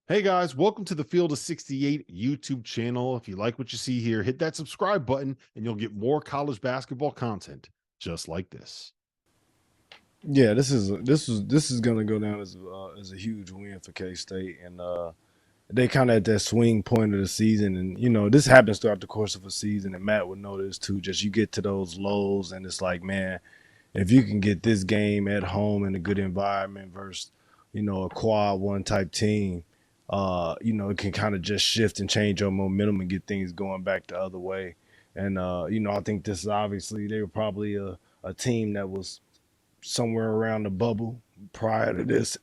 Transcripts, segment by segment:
Hey guys, welcome to the Field of 68 YouTube channel. If you like what you see here, hit that subscribe button and you'll get more college basketball content just like this. Yeah, this is gonna go down as a huge win for K State, and they kind of at that swing point of the season, and this happens throughout the course of a season, and Matt would know this too. Just you get to those lows, and it's like, man, if you can get this game at home in a good environment versus a quad one type team, it can kind of just shift and change your momentum and get things going back the other way. And I think this is obviously they were probably a team that was somewhere around the bubble prior to this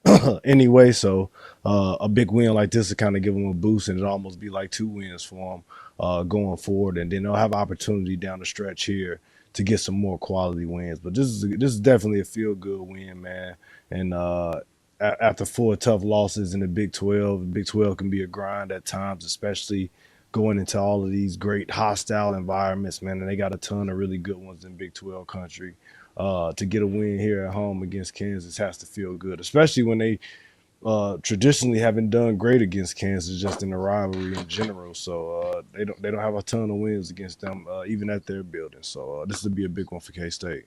anyway. So a big win like this to kind of give them a boost, and it almost be like two wins for them going forward. And then they'll have opportunity down the stretch here to get some more quality wins. But this is definitely a feel good win, man. And after four tough losses in the Big 12 can be a grind at times, especially going into all of these great hostile environments, man. And they got a ton of really good ones in Big 12 country. To get a win here at home against Kansas has to feel good, especially when they traditionally haven't done great against Kansas just in the rivalry in general. So they don't have a ton of wins against them even at their building. So this would be a big one for K-State.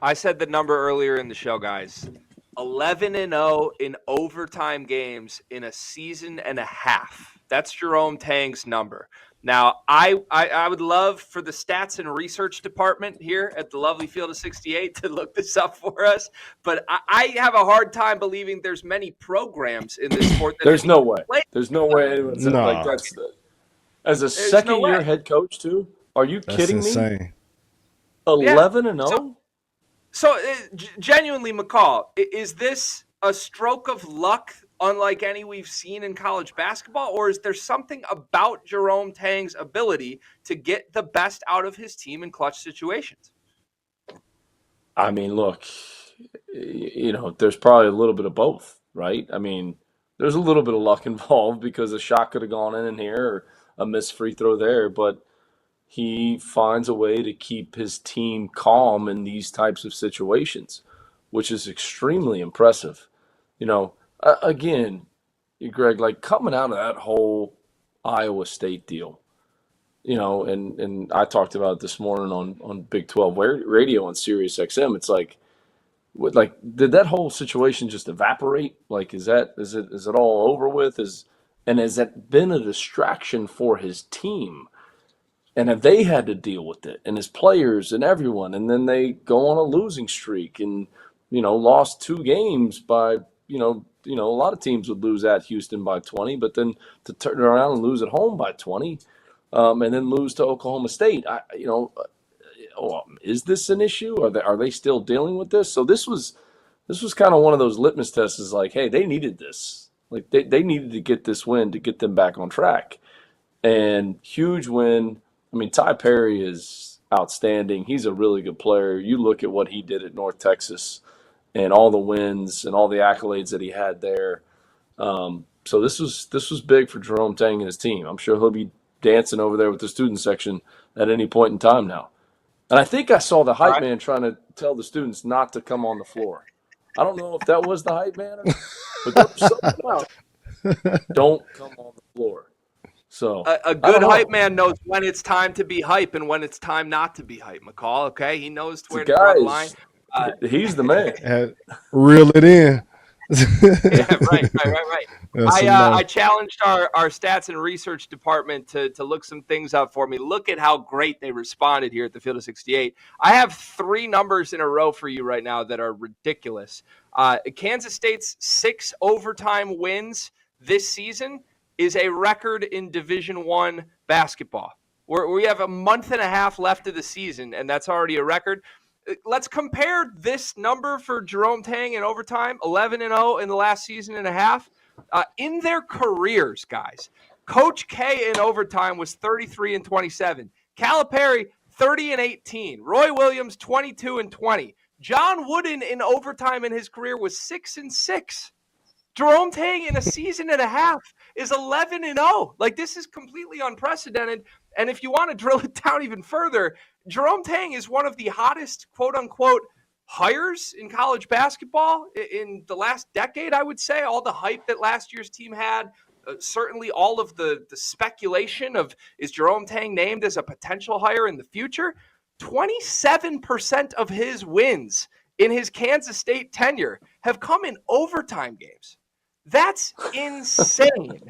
I said the number earlier in the show, guys. 11-0 in overtime games in a season and a half. That's Jerome Tang's number. Now, I would love for the stats and research department here at the lovely Field of 68 to look this up for us, but I have a hard time believing there's many programs in this sport. There's no way. There's no way anyone's Nah. like that's as a second-year head coach too. Are you kidding insane. me? 11-0. So genuinely, McCall, is this a stroke of luck unlike any we've seen in college basketball, or is there something about Jerome Tang's ability to get the best out of his team in clutch situations? I mean, look, there's probably a little bit of both, right? I mean, there's a little bit of luck involved because a shot could have gone in here or a missed free throw there, but he finds a way to keep his team calm in these types of situations, which is extremely impressive. Again, Greg, like coming out of that whole Iowa State deal, and I talked about it this morning on Big 12 radio on Sirius XM. It's like, did that whole situation just evaporate? Like, is it all over with? Has that been a distraction for his team? And have they had to deal with it and his players and everyone? And then they go on a losing streak and, lost two games by, a lot of teams would lose at Houston by 20, but then to turn around and lose at home by 20, and then lose to Oklahoma State. Is this an issue? Are they still dealing with this? So this was kind of one of those litmus tests. Is like, hey, they needed this. Like they needed to get this win to get them back on track. And huge win. I mean, Ty Perry is outstanding. He's a really good player. You look at what he did at North Texas and all the wins and all the accolades that he had there. So this was big for Jerome Tang and his team. I'm sure he'll be dancing over there with the student section at any point in time now. And I think I saw the hype man trying to tell the students not to come on the floor. I don't know if that was the hype man, but there was something about don't come on the floor. So a good hype man knows when it's time to be hype and when it's time not to be hype, McCall. Okay, he knows where to draw the line. He's the man. Reel it in. Yeah, right. I challenged our stats and research department to look some things up for me. Look at how great they responded here at the Field of 68. I have three numbers in a row for you right now that are ridiculous. Kansas State's 6 overtime wins this season is a record in Division I basketball. We have a month and a half left of the season, and that's already a record. Let's compare this number for Jerome Tang in overtime, 11-0 in the last season and a half. In their careers, guys, Coach K in overtime was 33-27. Calipari, 30-18. Roy Williams, 22-20. John Wooden in overtime in his career was 6-6. Jerome Tang in a season and a half is 11-0. Like, this is completely unprecedented. And if you want to drill it down even further, Jerome Tang is one of the hottest, quote unquote, hires in college basketball in the last decade, I would say. All the hype that last year's team had, certainly all of the speculation of, is Jerome Tang named as a potential hire in the future? 27% of his wins in his Kansas State tenure have come in overtime games. That's insane.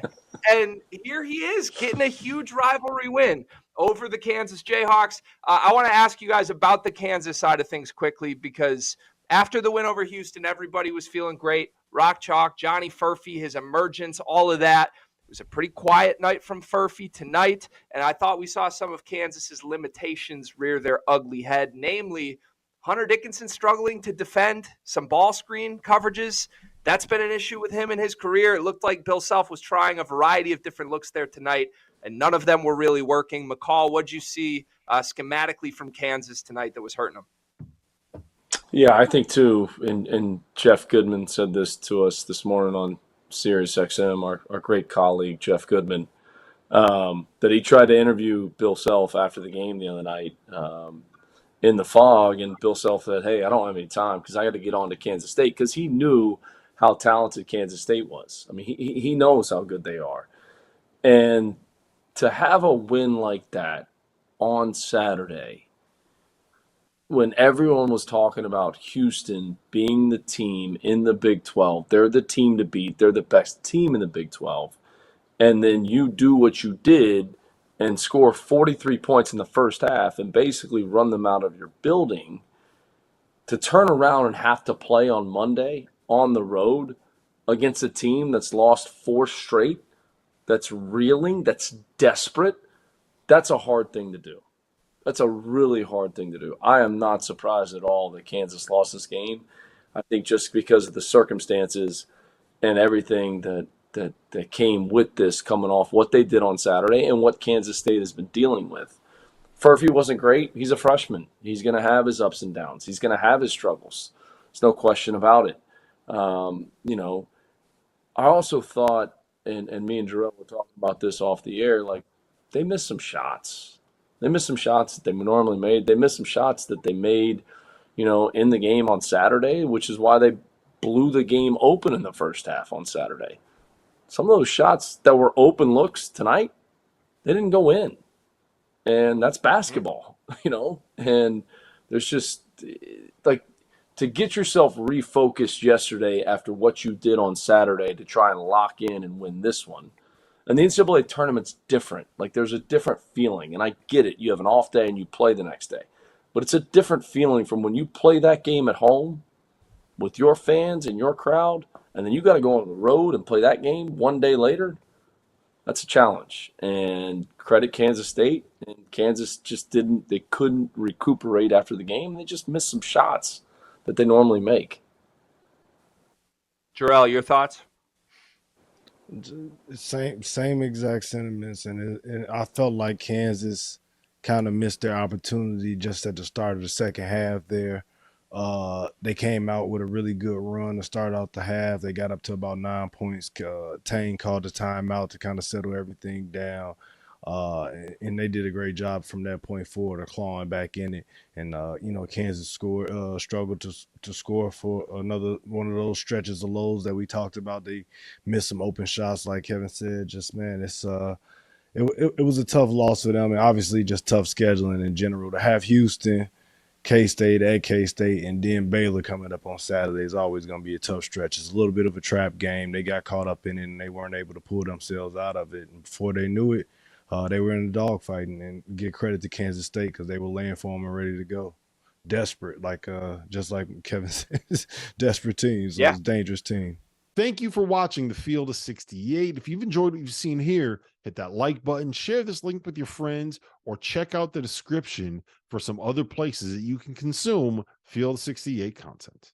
And here he is getting a huge rivalry win over the Kansas Jayhawks. I want to ask you guys about the Kansas side of things quickly, because after the win over Houston, everybody was feeling great. Rock Chalk, Johnny Furphy, his emergence, all of that. It was a pretty quiet night from Furphy tonight, and I thought we saw some of Kansas's limitations rear their ugly head, namely Hunter Dickinson struggling to defend some ball screen coverages. That's been an issue with him in his career. It looked like Bill Self was trying a variety of different looks there tonight, and none of them were really working. McCall, what'd you see schematically from Kansas tonight that was hurting them? Yeah, I think too, and Jeff Goodman said this to us this morning on Sirius XM, our great colleague, Jeff Goodman, that he tried to interview Bill Self after the game the other night in the fog, and Bill Self said, hey, I don't have any time because I got to get on to Kansas State, because he knew how talented Kansas State was. I mean, he knows how good they are. And to have a win like that on Saturday, when everyone was talking about Houston being the team in the Big 12, they're the team to beat, they're the best team in the Big 12, and then you do what you did and score 43 points in the first half and basically run them out of your building, to turn around and have to play on Monday on the road against a team that's lost 4 straight, that's reeling, that's desperate, that's a hard thing to do. That's a really hard thing to do. I am not surprised at all that Kansas lost this game. I think just because of the circumstances and everything that came with this, coming off what they did on Saturday and what Kansas State has been dealing with. Furphy wasn't great. He's a freshman. He's going to have his ups and downs. He's going to have his struggles. There's no question about it. I also thought, and me and Jerel were talking about this off the air, like, they missed some shots. They missed some shots that they normally made. They missed some shots that they made, in the game on Saturday, which is why they blew the game open in the first half on Saturday. Some of those shots that were open looks tonight, they didn't go in. And that's basketball, and there's just, like, to get yourself refocused yesterday after what you did on Saturday to try and lock in and win this one. And the NCAA tournament's different. Like, there's a different feeling, and I get it. You have an off day and you play the next day. But it's a different feeling from when you play that game at home with your fans and your crowd, and then you got to go on the road and play that game one day later. That's a challenge. And credit Kansas State. And Kansas just they couldn't recuperate after the game. They just missed some shots that they normally make. Jerel, your thoughts? Same exact sentiments, and I felt like Kansas kind of missed their opportunity just at the start of the second half there. They came out with a really good run to start out the half. They got up to about 9 points. Tang called the timeout to kind of settle everything down. And they did a great job from that point forward of clawing back in it. And, Kansas struggled to score for another one of those stretches of lows that we talked about. They missed some open shots, like Kevin said. Just, man, it was a tough loss for them, and obviously just tough scheduling in general. To have Houston, K-State at K-State, and then Baylor coming up on Saturday is always going to be a tough stretch. It's a little bit of a trap game. They got caught up in it, and they weren't able to pull themselves out of it. And before they knew it, they were in a dogfight, and give credit to Kansas State because they were laying for them and ready to go. Desperate, just like Kevin says, desperate teams. Yeah. It's a dangerous team. Thank you for watching the Field of 68. If you've enjoyed what you've seen here, hit that like button, share this link with your friends, or check out the description for some other places that you can consume Field of 68 content.